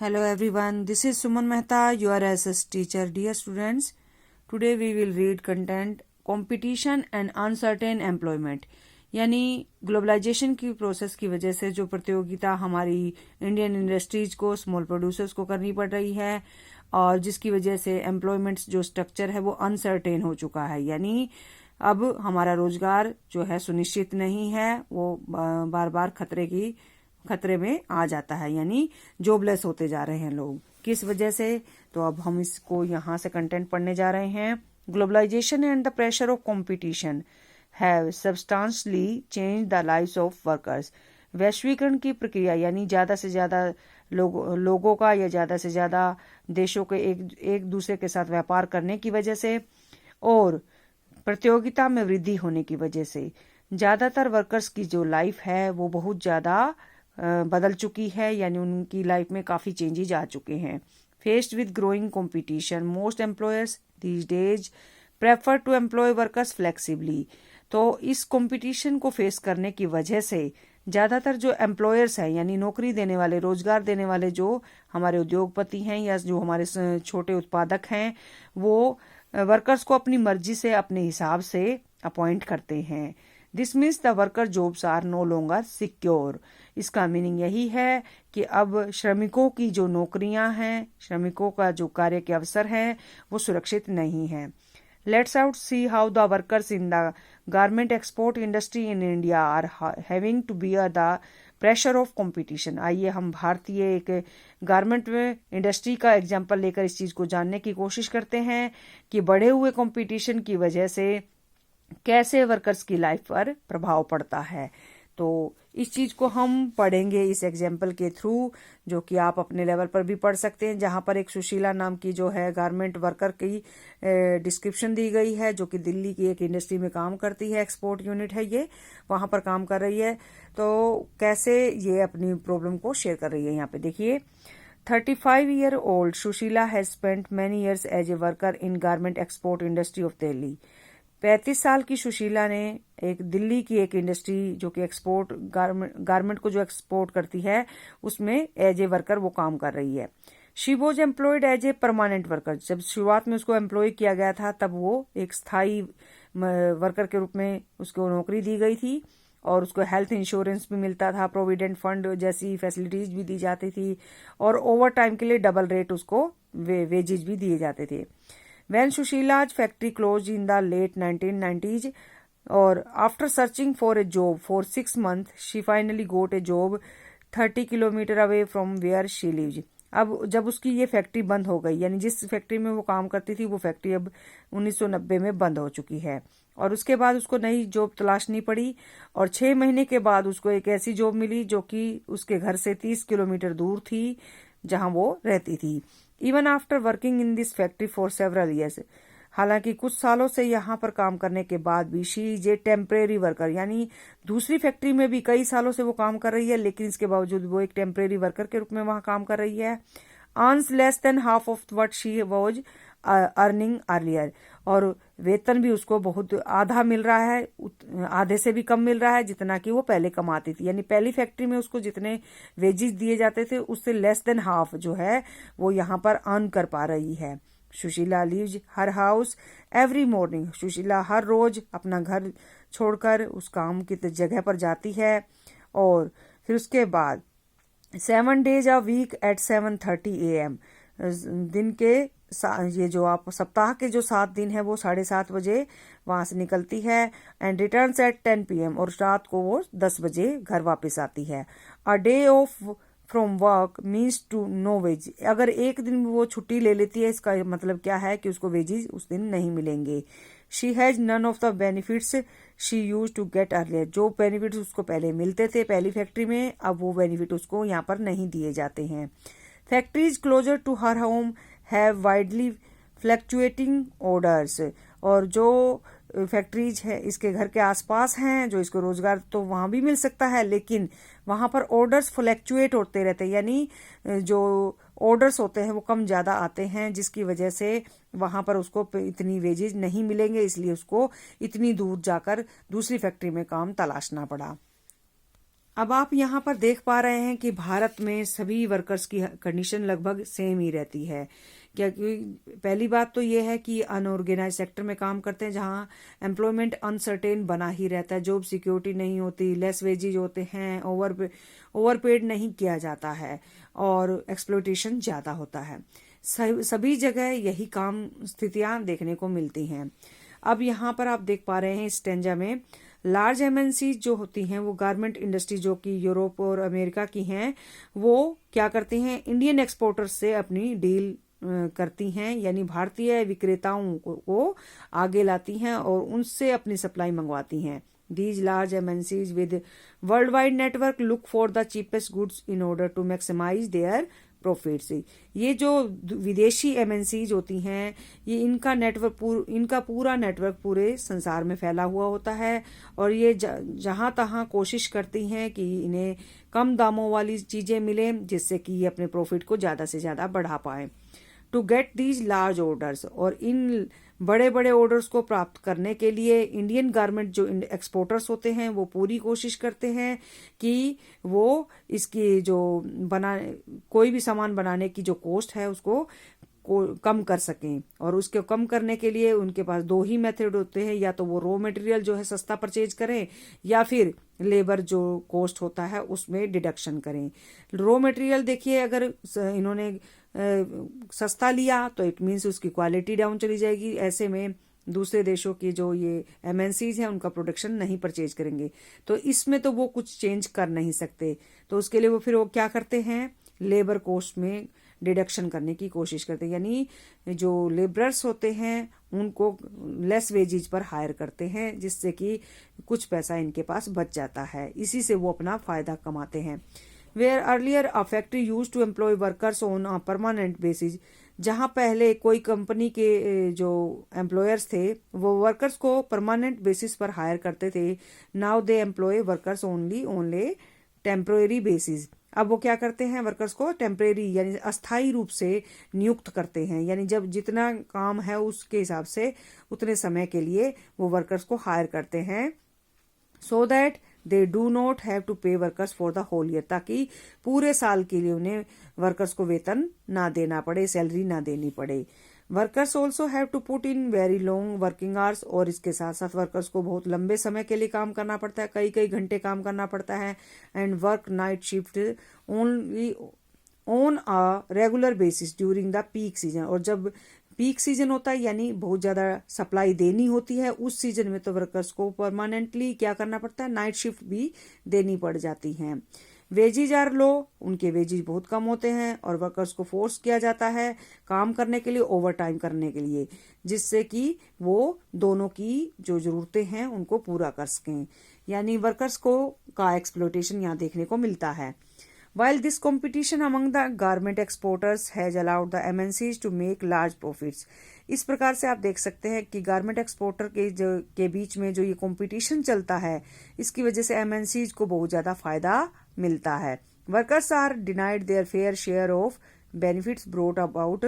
Hello everyone, this is Suman Mehta, your SS teacher. Dear students, today we will read content competition and uncertain employment. यानी globalisation की process की वजह से जो प्रतियोगिता हमारी इंडियन इंडस्ट्रीज को, स्मॉल प्रोड्यूसर्स को करनी पड़ रही है और जिसकी वजह से एम्प्लॉयमेंट जो स्ट्रक्चर है वो अनसर्टेन हो चुका है। यानी अब हमारा रोजगार जो है सुनिश्चित नहीं है, वो बार बार खतरे में आ जाता है, यानी जॉबलेस होते जा रहे हैं लोग। किस वजह से? तो अब हम इसको यहाँ से कंटेंट पढ़ने जा रहे हैं। Globalisation and the pressure of competition have substantially change the lives of workers. वैश्वीकरण की प्रक्रिया यानी ज्यादा से ज्यादा लोगों का या ज्यादा से ज्यादा देशों के एक दूसरे के साथ व्यापार करने की वजह से और प्रतियोगिता में वृद्धि होने की वजह से ज्यादातर वर्कर्स की जो लाइफ है वो बहुत ज्यादा बदल चुकी है, यानी उनकी लाइफ में काफी चेंजेस आ चुके हैं। Faced with growing competition, most employers these days prefer to employ workers flexibly. तो इस कंपटीशन को फेस करने की वजह से ज्यादातर जो एम्प्लॉयर्स हैं, यानी नौकरी देने वाले, रोजगार देने वाले जो हमारे उद्योगपति हैं या जो हमारे छोटे उत्पादक हैं, वो वर्कर्स को अपनी मर्जी से, अपने हिसाब से अपॉइंट करते हैं। This means the worker jobs are no longer secure. इसका मीनिंग यही है कि अब श्रमिकों की जो नौकरियां हैं, श्रमिकों का जो कार्य के अवसर हैं, वो सुरक्षित नहीं है। Let's out see how the workers in the garment export industry in India are having to bear the pressure of competition. आइए हम भारतीय एक गारमेंट इंडस्ट्री का एग्जाम्पल लेकर इस चीज को जानने की कोशिश करते हैं कि बढ़े हुए कंपटीशन की वजह से कैसे वर्कर्स की लाइफ पर प्रभाव पड़ता है। तो इस चीज को हम पढ़ेंगे इस एग्जाम्पल के थ्रू, जो कि आप अपने लेवल पर भी पढ़ सकते हैं, जहां पर एक सुशीला नाम की जो है गारमेंट वर्कर की डिस्क्रिप्शन दी गई है, जो कि दिल्ली की एक इंडस्ट्री में काम करती है, एक्सपोर्ट यूनिट है ये, वहां पर काम कर रही है। तो कैसे ये अपनी प्रॉब्लम को शेयर कर रही है, यहाँ पे देखिए। 35-year-old Sushila has spent many years as a worker in garment export industry of Delhi. 35 साल की सुशीला ने एक दिल्ली की एक इंडस्ट्री जो कि एक्सपोर्ट गारमेंट को जो एक्सपोर्ट करती है उसमें एज ए वर्कर वो काम कर रही है। She was employed as a permanent worker. जब शुरुआत में उसको एम्प्लॉय किया गया था तब वो एक स्थायी वर्कर के रूप में उसको नौकरी दी गई थी और उसको हेल्थ इंश्योरेंस भी मिलता था, प्रोविडेंट फंड जैसी फैसिलिटीज भी दी जाती थी और ओवर टाइम के लिए डबल रेट उसको वेजेज भी दिए जाते थे। When Sushila's factory closed in the late 1990s, or after searching for a job for 6 months, she finally got a job 30 kilometre away from where she lives. अब जब उसकी ये फैक्ट्री बंद हो गई, यानी जिस फैक्ट्री में वो काम करती थी वो फैक्ट्री अब 1990 में बंद हो चुकी है और उसके बाद उसको नई जॉब तलाशनी पड़ी और 6 महीने के बाद उसको एक ऐसी जॉब मिली जो कि उसके घर से 30 किलोमीटर दूर थी, जहां वो रहती थी। Even after working in this factory for several years, हालांकि कुछ सालों से यहाँ पर काम करने के बाद भी she is a temporary worker, यानी दूसरी फैक्ट्री में भी कई सालों से वो काम कर रही है, लेकिन इसके बावजूद वो एक टेम्परेरी वर्कर के रूप में वहां काम कर रही है। Earns less than half of what she was earning earlier, और वेतन भी उसको बहुत आधा मिल रहा है, आधे से भी कम मिल रहा है जितना कि वो पहले कमाती थी। यानी पहली फैक्ट्री में उसको जितने वेजेस दिए जाते थे उससे लेस देन हाफ जो है वो यहाँ पर अर्न कर पा रही है। Sushila leaves her house every morning. Sushila हर रोज अपना घर छोड़कर उस काम की जगह पर जाती है और फिर उसके बाद 7 days a week at 7:30 AM, दिन के ये जो आप सप्ताह के जो 7 दिन है वो 7:30 बजे वहां से निकलती है एंड रिटर्न्स एट 10 PM, और रात को वो 10 बजे घर वापस आती है। A day off from work means to no wage. अगर एक दिन वो छुट्टी ले लेती है इसका मतलब क्या है कि उसको वेजेस उस दिन नहीं मिलेंगे। She has none of the benefits she use to get earlier. जो बेनिफिट्स उसको पहले मिलते थे पहली फैक्ट्री में, अब वो बेनिफिट उसको यहाँ पर नहीं दिए जाते हैं। Factories closer to her home have widely fluctuating orders, और जो फैक्ट्रीज है इसके घर के आसपास हैं जो इसको रोजगार तो वहां भी मिल सकता है, लेकिन वहां पर ऑर्डर्स फ्लैक्चुएट होते रहते हैं, यानी जो ऑर्डर्स होते हैं वो कम ज्यादा आते हैं, जिसकी वजह से वहां पर उसको इतनी वेजेज नहीं मिलेंगे, इसलिए उसको इतनी दूर जाकर दूसरी फैक्ट्री में काम तलाशना पड़ा। अब आप यहाँ पर देख पा रहे हैं कि भारत में सभी वर्कर्स की कंडीशन लगभग सेम ही रहती है। क्योंकि पहली बात तो ये है कि अनऑर्गेनाइज सेक्टर में काम करते हैं, जहाँ एम्प्लॉयमेंट अनसर्टेन बना ही रहता है, जॉब सिक्योरिटी नहीं होती, लेस वेजेज होते हैं, ओवरपेड नहीं किया जाता है और एक्सप्लॉयटेशन ज़्यादा होता है। सभी जगह यही काम स्थितियाँ देखने को मिलती हैं। अब यहाँ पर आप देख पा रहे हैं स्टेंजा में लार्ज एमएनसी जो होती हैं, वो गारमेंट इंडस्ट्री जो कि यूरोप और अमेरिका की हैं, वो क्या करती हैं, इंडियन एक्सपोर्टर्स से अपनी डील करती हैं, यानी भारतीय विक्रेताओं को आगे लाती हैं और उनसे अपनी सप्लाई मंगवाती हैं। These large MNCs with worldwide network look for the cheapest goods in order to maximize their profits. ये जो विदेशी एमएनसीज होती हैं, ये इनका पूरा नेटवर्क पूरे संसार में फैला हुआ होता है और ये जहाँ तहाँ कोशिश करती हैं कि इन्हें कम दामों वाली चीज़ें मिलें, जिससे कि ये अपने प्रॉफिट को ज़्यादा से ज़्यादा बढ़ा पाएं। To get these large orders, और इन बड़े बड़े ऑर्डर्स को प्राप्त करने के लिए इंडियन गारमेंट जो एक्सपोर्टर्स होते हैं, वो पूरी कोशिश करते हैं कि वो इसकी जो कोई भी सामान बनाने की जो कॉस्ट है उसको कम कर सकें। और उसके कम करने के लिए उनके पास दो ही मेथड होते हैं, या तो वो रॉ मटेरियल जो है सस्ता परचेज करें, या फिर लेबर जो कॉस्ट होता है उसमें डिडक्शन करें। रॉ मटेरियल देखिए, अगर इन्होंने सस्ता लिया तो इट मीन्स उसकी क्वालिटी डाउन चली जाएगी। ऐसे में दूसरे देशों की जो ये एमएनसीज हैं उनका प्रोडक्शन नहीं परचेज करेंगे, तो इसमें तो वो कुछ चेंज कर नहीं सकते। तो उसके लिए वो क्या करते हैं, लेबर कॉस्ट में डिडक्शन करने की कोशिश करते हैं, यानी जो लेबरर्स होते हैं उनको लेस वेजेज पर हायर करते हैं, जिससे कि कुछ पैसा इनके पास बच जाता है। इसी से वो अपना फायदा कमाते हैं। Where earlier a factory used to employ workers on a permanent basis, जहाँ पहले कोई कंपनी के जो एम्प्लॉयर्स थे वो वर्कर्स को परमानेंट बेसिस पर हायर करते थे। Now they employ workers only temporary basis. अब वो क्या करते हैं, वर्कर्स को टेम्परेरी यानी अस्थायी रूप से नियुक्त करते हैं, यानी जब जितना काम है उसके हिसाब से उतने समय के लिए वो वर्कर्स को हायर करते हैं, so that they do not have to pay workers for the whole year, ताकि पूरे साल के लिए उन्हें वर्कर्स को वेतन ना देना पड़े, सैलरी ना देनी पड़े। Workers also have to put in very long working hours, और इसके साथ साथ वर्कर्स को बहुत लंबे समय के लिए काम करना पड़ता है, कई कई घंटे काम करना पड़ता है। And work night shift only on a regular basis during the peak season, और जब पीक सीजन होता है यानी बहुत ज़्यादा सप्लाई देनी होती है, उस सीजन में तो वर्कर्स को परमानेंटली क्या करना पड़ता है, नाइट शिफ्ट भी देनी पड़ जाती हैं। वेजेज आर लो, उनके वेजेज बहुत कम होते हैं और वर्कर्स को फोर्स किया जाता है काम करने के लिए, ओवर टाइम करने के लिए, जिससे कि वो दोनों की जो ज़रूरतें हैं उनको पूरा कर सकें, यानी वर्कर्स को का एक्सप्लॉयटेशन यहाँ देखने को मिलता है। While this competition among the garment exporters has allowed the MNCs to make large profits, इस प्रकार से आप देख सकते हैं कि गारमेंट एक्सपोर्टर के बीच में जो ये कंपटीशन चलता है, इसकी वजह से एमएनसीज को बहुत ज़्यादा फायदा मिलता है। Workers are denied their fair share of benefits brought about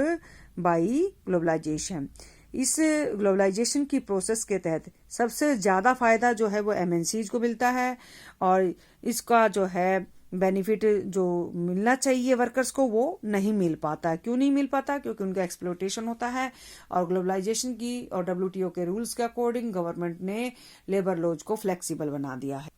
by globalisation. इस ग्लोबलाइजेशन की प्रोसेस के तहत सबसे ज़्यादा फायदा जो है वो एमएनसीज को मिलता है, और इसका जो है बेनिफिट जो मिलना चाहिए वर्कर्स को वो नहीं मिल पाता। क्यों नहीं मिल पाता? क्योंकि उनका एक्सप्लॉयटेशन होता है, और ग्लोबलाइजेशन की और डब्ल्यूटीओ के रूल्स के अकॉर्डिंग गवर्नमेंट ने लेबर लॉज को फ्लेक्सिबल बना दिया है।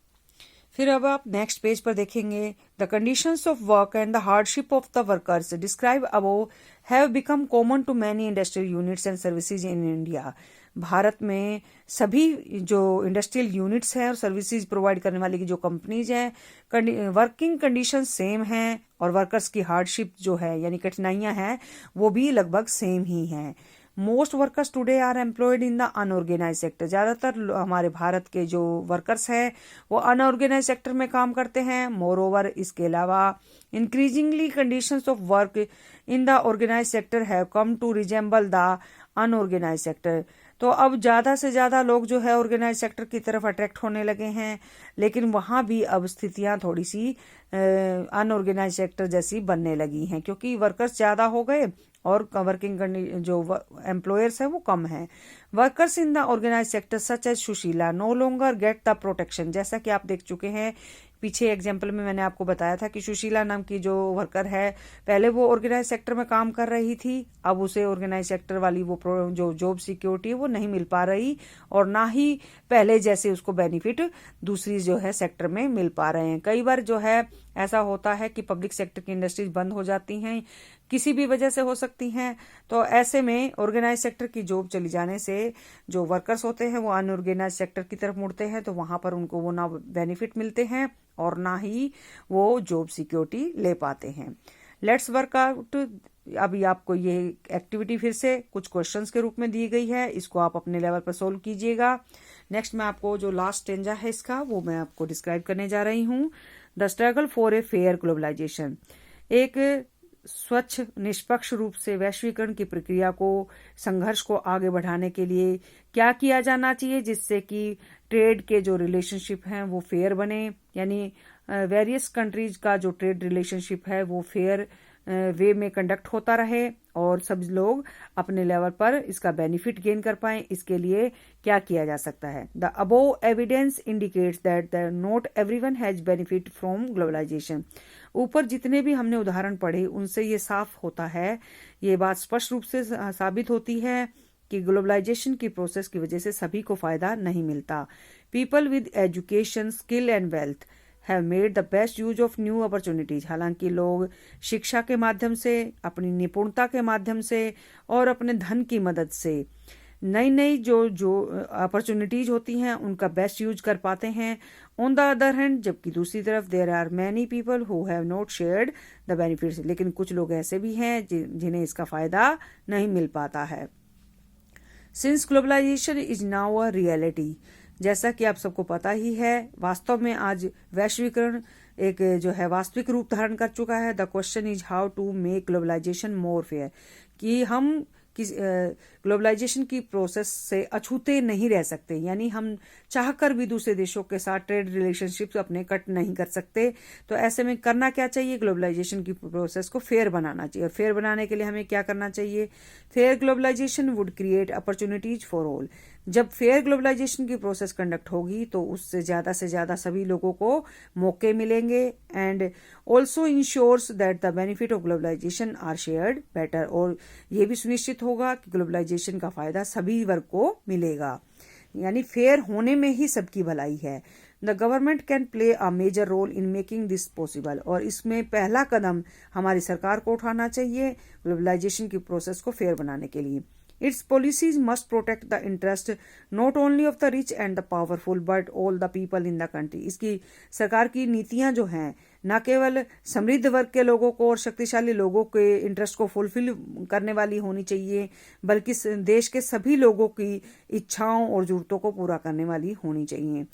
फिर अब आप नेक्स्ट पेज पर देखेंगे, the conditions of work and the hardship of the workers describe above have become common to many industrial units and services in India. Bharat में सभी जो इंडस्ट्रियल यूनिट्स हैं और सर्विसेज प्रोवाइड करने वाली की जो कंपनीज हैं, वर्किंग कंडीशन सेम हैं, और वर्कर्स की हार्डशिप जो है यानी कठिनाइयां हैं वो भी लगभग सेम ही हैं। Most workers today are employed in the unorganised sector. ज़्यादातर हमारे भारत के जो वर्कर्स हैं वो अनऑर्गेनाइज सेक्टर में काम करते हैं। मोर ओवर, इसके अलावा increasingly conditions of work in the organised sector have come to resemble the unorganised sector. तो अब ज़्यादा से ज़्यादा लोग जो है ऑर्गेनाइज सेक्टर की तरफ अट्रैक्ट होने लगे हैं, लेकिन वहाँ भी अब स्थितियाँ थोड़ी सी अनऑर्गेनाइज सेक्टर जैसी बनने लगी हैं, क्योंकि वर्कर्स ज़्यादा हो गए और वर्किंग जो एम्प्लॉयर्स हैं वो कम हैं। Workers in the organised sector such as Sushila no longer get the protection. जैसा कि आप देख चुके हैं पीछे एग्जाम्पल में मैंने आपको बताया था कि सुशीला नाम की जो वर्कर है, पहले वो ऑर्गेनाइज सेक्टर में काम कर रही थी, अब उसे ऑर्गेनाइज सेक्टर वाली वो जो जॉब सिक्योरिटी है वो नहीं मिल पा रही, और ना ही पहले जैसे उसको बेनिफिट दूसरी जो है सेक्टर में मिल पा रहे हैं। कई बार जो है ऐसा होता है कि पब्लिक सेक्टर की इंडस्ट्रीज बंद हो जाती हैं, किसी भी वजह से हो सकती हैं, तो ऐसे में ऑर्गेनाइज सेक्टर की जॉब चली जाने से जो वर्कर्स होते हैं वो अनऑर्गेनाइज सेक्टर की तरफ मुड़ते हैं, तो वहां पर उनको वो ना बेनिफिट मिलते हैं और ना ही वो जॉब सिक्योरिटी ले पाते हैं। Let's work out. अभी आपको ये एक्टिविटी फिर से कुछ क्वेश्चंस के रूप में दी गई है, इसको आप अपने लेवल पर सोल्व कीजिएगा। नेक्स्ट मैं आपको जो लास्ट स्टेंजा है इसका वो मैं आपको डिस्क्राइब करने जा रही हूँ। The struggle for a fair globalisation. एक स्वच्छ निष्पक्ष रूप से वैश्वीकरण की प्रक्रिया को, संघर्ष को आगे बढ़ाने के लिए क्या किया जाना चाहिए जिससे कि ट्रेड के जो रिलेशनशिप हैं वो फेयर बने, यानी वेरियस कंट्रीज का जो ट्रेड रिलेशनशिप है वो फेयर वे में कंडक्ट होता रहे और सब लोग अपने लेवल पर इसका बेनिफिट गेन कर पाए। इसके लिए क्या किया जा सकता है? The above evidence indicates that not everyone has benefit from globalisation. ऊपर जितने भी हमने उदाहरण पढ़े उनसे ये साफ होता है, ये बात स्पष्ट रूप से साबित होती है कि ग्लोबलाइजेशन की प्रोसेस की वजह से सभी को फायदा नहीं मिलता। People with education, skill and wealth have made the best use of new opportunities. हालांकि लोग शिक्षा के माध्यम से, अपनी निपुणता के माध्यम से और अपने धन की मदद से नई नई जो अपॉर्चुनिटीज होती हैं उनका बेस्ट यूज कर पाते हैं। ऑन द अदर हैंड, जबकि दूसरी तरफ there are many people who have not shared the benefits. लेकिन कुछ लोग ऐसे भी हैं जिन्हें इसका फायदा नहीं मिल पाता है। Since globalisation is now a reality, जैसा कि आप सबको पता ही है, वास्तव में आज वैश्वीकरण एक जो है वास्तविक रूप धारण कर चुका है। The question is how to make globalisation more fair, कि हम ग्लोबलाइजेशन की प्रोसेस से अछूते नहीं रह सकते, यानी हम चाहकर भी दूसरे देशों के साथ ट्रेड रिलेशनशिप अपने कट नहीं कर सकते। तो ऐसे में करना क्या चाहिए? ग्लोबलाइजेशन की प्रोसेस को फेयर बनाना चाहिए। और फेयर बनाने के लिए हमें क्या करना चाहिए? Fair globalisation would create opportunities for all. जब फेयर ग्लोबलाइजेशन की प्रोसेस कंडक्ट होगी तो उससे ज्यादा सभी लोगों को मौके मिलेंगे, and also ensures that the benefit of globalisation are shared better. और ये भी सुनिश्चित होगा कि ग्लोबलाइजेशन का फायदा सभी वर्ग को मिलेगा, यानी फेयर होने में ही सबकी भलाई है। The government can play a major role in making this possible. और इसमें पहला कदम हमारी सरकार को उठाना चाहिए ग्लोबलाइजेशन की प्रोसेस को फेयर बनाने के लिए। Its policies must protect the interest not only of the rich and the powerful but all the people in the country। इसकी सरकार की नीतियां जो हैं न केवल समृद्ध वर्ग के लोगों को और शक्तिशाली लोगों के इंटरेस्ट को फुलफिल करने वाली होनी चाहिए, बल्कि देश के सभी लोगों की इच्छाओं और जरूरतों को पूरा करने वाली होनी चाहिए।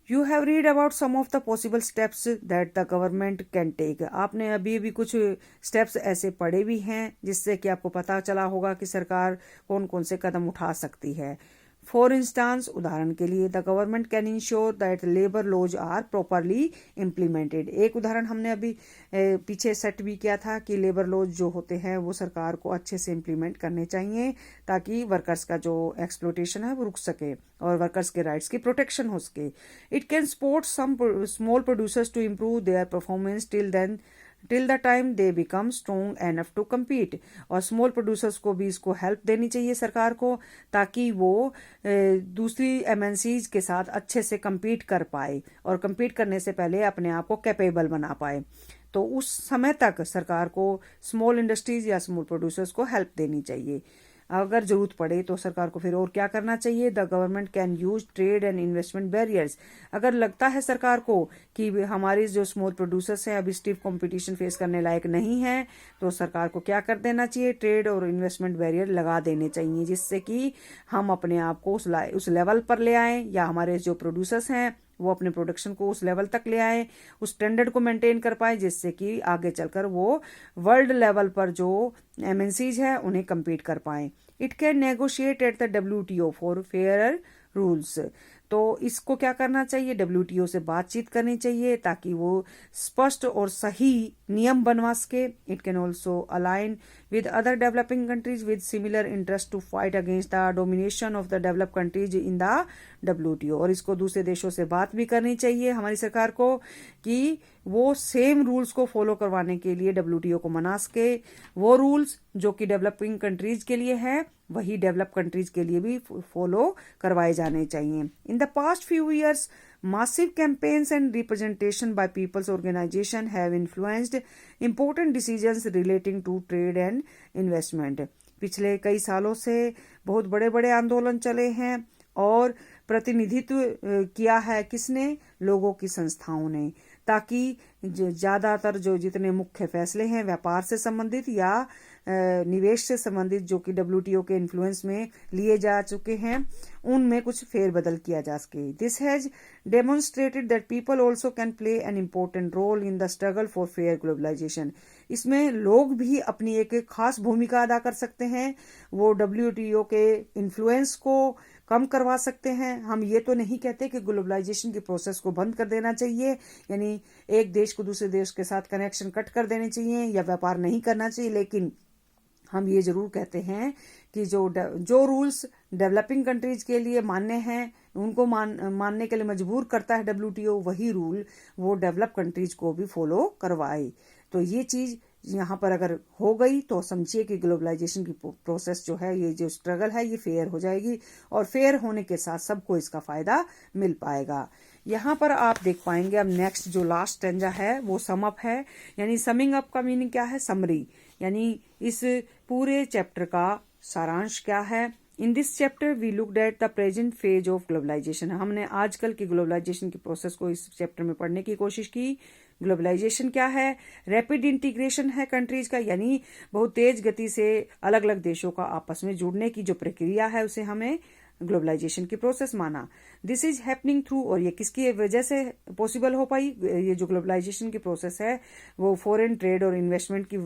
You have read about some of the possible steps that the government can take। आपने अभी कुछ स्टेप्स ऐसे पढ़े भी हैं जिससे कि आपको पता चला होगा कि सरकार कौन कौन से कदम उठा सकती है। फॉर इंस्टांस, उदाहरण के लिए, the government can ensure that labour laws are properly implemented. एक उदाहरण हमने अभी पीछे सेट भी किया था कि लेबर लॉज जो होते हैं वो सरकार को अच्छे से इम्प्लीमेंट करने चाहिए ताकि वर्कर्स का जो एक्सप्लोटेशन है वो रुक सके और वर्कर्स के राइट्स की प्रोटेक्शन हो सके। It can support some small producers to improve their performance till the time they become strong enough to compete. और स्मॉल प्रोड्यूसर्स को भी इसको हेल्प देनी चाहिए सरकार को, ताकि वो दूसरी एमएनसीज के साथ अच्छे से कम्पीट कर पाए और कम्पीट करने से पहले अपने आप को कैपेबल बना पाए। तो उस समय तक सरकार को स्मॉल इंडस्ट्रीज या स्मॉल प्रोड्यूसर्स को हेल्प देनी चाहिए। अगर जरूरत पड़े तो सरकार को फिर और क्या करना चाहिए? The government can use trade and investment barriers. अगर लगता है सरकार को कि हमारे जो स्मॉल प्रोड्यूसर्स हैं अभी स्टिफ कंपटीशन फेस करने लायक नहीं है, तो सरकार को क्या कर देना चाहिए? ट्रेड और इन्वेस्टमेंट बैरियर लगा देने चाहिए, जिससे कि हम अपने आप को उस लेवल पर ले आए, या हमारे जो प्रोड्यूसर्स हैं वो अपने प्रोडक्शन को उस लेवल तक ले आए, उस स्टैंडर्ड को मेंटेन कर पाए, जिससे कि आगे चलकर वो वर्ल्ड लेवल पर जो एमएनसीज है उन्हें कम्पीट कर पाए। It can negotiate at the WTO for fair rules. तो इसको क्या करना चाहिए, WTO से बातचीत करनी चाहिए ताकि वो स्पष्ट और सही नियम बनवा सके। It can also align with other developing countries with similar interest to fight against the domination of the developed countries in the WTO। और इसको दूसरे देशों से बात भी करनी चाहिए हमारी सरकार को कि वो सेम रूल्स को फॉलो करवाने के लिए WTO को मना सके। वो रूल्स जो कि डेवलपिंग कंट्रीज के लिए है वही डेवलप कंट्रीज के लिए भी फॉलो करवाए जाने चाहिए। In the past few years massive campaigns and representation by people's organization have influenced important decisions relating to trade and investment। पिछले कई सालों से बहुत बड़े बड़े आंदोलन चले हैं और प्रतिनिधित्व किया है किसने, लोगों की संस्थाओं ने, ताकि ज्यादातर जो जितने मुख्य फैसले हैं व्यापार से संबंधित या निवेश से संबंधित जो कि WTO के इन्फ्लुएंस में लिए जा चुके हैं उनमें कुछ फेरबदल किया जा सके। This has demonstrated that people also can play an important role in the struggle for fair globalisation. इसमें लोग भी अपनी एक खास भूमिका अदा कर सकते हैं, वो WTO के इन्फ्लुएंस को कम करवा सकते हैं। हम ये तो नहीं कहते कि ग्लोबलाइजेशन की प्रोसेस को बंद कर देना चाहिए, यानी एक देश को दूसरे देश के साथ कनेक्शन कट कर देने चाहिए या व्यापार नहीं करना चाहिए, लेकिन हम ये जरूर कहते हैं कि जो रूल्स डेवलपिंग कंट्रीज के लिए मान्य हैं उनको मानने के लिए मजबूर करता है WTO, वही रूल वो डेवलप कंट्रीज को भी फॉलो करवाए। तो ये चीज यहाँ पर अगर हो गई तो समझिए कि ग्लोबलाइजेशन की प्रोसेस जो है, ये जो स्ट्रगल है, ये फेयर हो जाएगी और फेयर होने के साथ सबको इसका फायदा मिल पाएगा। यहाँ पर आप देख पाएंगे अब नेक्स्ट जो लास्ट स्टेंजा है वो सम अप है, यानी समिंग अप का मीनिंग क्या है, समरी, यानी इस पूरे चैप्टर का सारांश क्या है। In this chapter we looked at the present phase of globalisation. हमने आजकल की ग्लोबलाइजेशन की प्रोसेस को इस चैप्टर में पढ़ने की कोशिश की। ग्लोबलाइजेशन क्या है, रैपिड इंटीग्रेशन है कंट्रीज का, यानी बहुत तेज गति से अलग अलग देशों का आपस में जुड़ने की जो प्रक्रिया है उसे हमें ग्लोबलाइजेशन की प्रोसेस माना। दिस इज हैपनिंग थ्रू, और ये किसकी वजह से पॉसिबल हो पाई, ये जो ग्लोबलाइजेशन की प्रोसेस है वो फॉरेन ट्रेड और इन्वेस्टमेंट की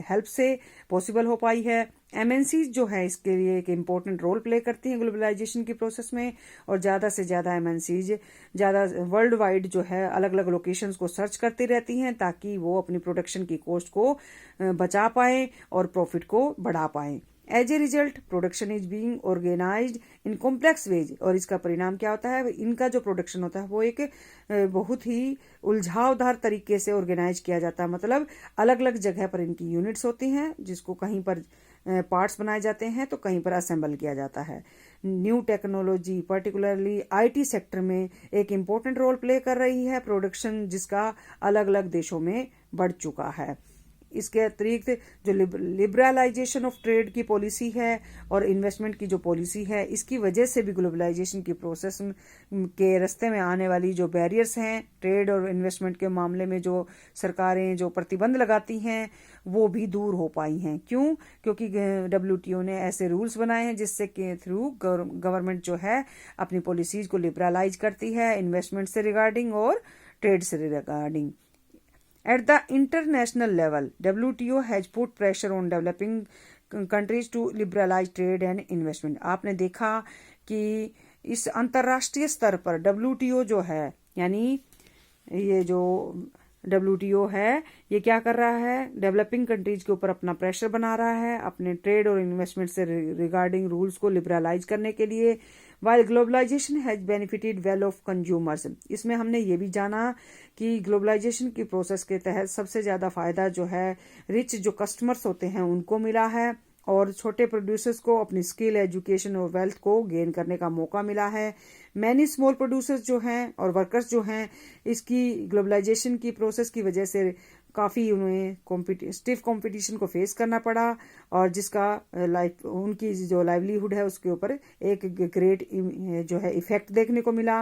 हेल्प से पॉसिबल हो पाई है। MNCs जो है इसके लिए एक इम्पोर्टेंट रोल प्ले करती हैं ग्लोबलाइजेशन की प्रोसेस में, और ज्यादा से ज्यादा MNCs ज्यादा वर्ल्ड वाइड जो है अलग अलग लोकेशंस को सर्च करती रहती हैं ताकि वो अपनी प्रोडक्शन की कॉस्ट को बचा पाएं और प्रॉफिट को बढ़ा पाएं। As a result production is being organised in complex ways, और इसका परिणाम क्या होता है, इनका जो प्रोडक्शन होता है वो एक बहुत ही उलझावदार तरीके से ऑर्गेनाइज किया जाता है। मतलब अलग अलग जगह पर इनकी यूनिट्स होती हैं जिसको कहीं पर पार्ट्स बनाए जाते हैं तो कहीं पर असेंबल किया जाता है। New technology particularly IT sector में एक इम्पोर्टेंट रोल प्ले कर रही है प्रोडक्शन, जिसका अलग अलग देशों में बढ़ चुका है। इसके अतिरिक्त जो लिबरलाइजेशन ऑफ ट्रेड की पॉलिसी है और इन्वेस्टमेंट की जो पॉलिसी है, इसकी वजह से भी ग्लोबलाइजेशन की प्रोसेस के रास्ते में आने वाली जो बैरियर्स हैं ट्रेड और इन्वेस्टमेंट के मामले में जो सरकारें जो प्रतिबंध लगाती हैं वो भी दूर हो पाई हैं। क्यों? क्योंकि WTO ने ऐसे रूल्स बनाए हैं जिससे के थ्रू गवर्नमेंट जो है अपनी पॉलिसीज को लिबरलाइज करती है इन्वेस्टमेंट से रिगार्डिंग और ट्रेड से regarding. At the international level, WTO has put pressure on developing countries to liberalize trade and investment। आपने देखा कि इस अंतर्राष्ट्रीय स्तर पर WTO जो है, यानी ये जो WTO है ये क्या कर रहा है, डेवलपिंग कंट्रीज के ऊपर अपना प्रेशर बना रहा है अपने ट्रेड और इन्वेस्टमेंट से रिगार्डिंग रूल्स को लिबरलाइज करने के लिए। While globalisation has benefited well off consumers, इसमें हमने ये भी जाना कि ग्लोबलाइजेशन की प्रोसेस के तहत सबसे ज्यादा फायदा जो है रिच जो कस्टमर्स होते हैं उनको मिला है, और छोटे प्रोड्यूसर्स को अपनी स्किल, एजुकेशन और वेल्थ को गेन करने का मौका मिला है। मैनी स्मॉल प्रोड्यूसर्स जो हैं और वर्कर्स जो हैं इसकी ग्लोबलाइजेशन की प्रोसेस की वजह से काफ़ी उन्हें स्टिफ कंपटीशन को फेस करना पड़ा, और जिसका उनकी जो लाइवलीहुड है उसके ऊपर एक ग्रेट जो है इफेक्ट देखने को मिला।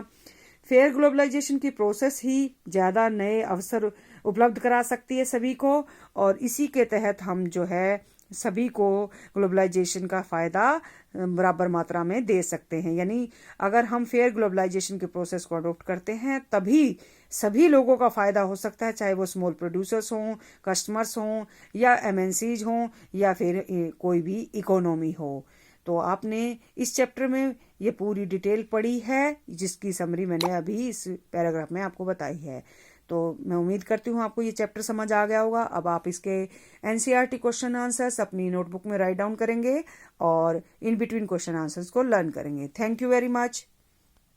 फेयर ग्लोबलाइजेशन की प्रोसेस ही ज़्यादा नए अवसर उपलब्ध करा सकती है सभी को, और इसी के तहत हम जो है सभी को ग्लोबलाइजेशन का फ़ायदा बराबर मात्रा में दे सकते हैं। यानी अगर हम फेयर ग्लोबलाइजेशन के प्रोसेस को अडॉप्ट करते हैं तभी सभी लोगों का फ़ायदा हो सकता है, चाहे वो स्मॉल प्रोड्यूसर्स हों, कस्टमर्स हों, या MNCs हों, या फिर कोई भी इकोनॉमी हो। तो आपने इस चैप्टर में ये पूरी डिटेल पढ़ी है, जिसकी समरी मैंने अभी इस पैराग्राफ में आपको बताई है। तो मैं उम्मीद करती हूँ आपको ये चैप्टर समझ आ गया होगा। अब आप इसके एनसीईआरटी क्वेश्चन आंसर्स अपनी नोटबुक में राइट डाउन करेंगे और इन बिटवीन क्वेश्चन आंसर्स को लर्न करेंगे। Thank you very much.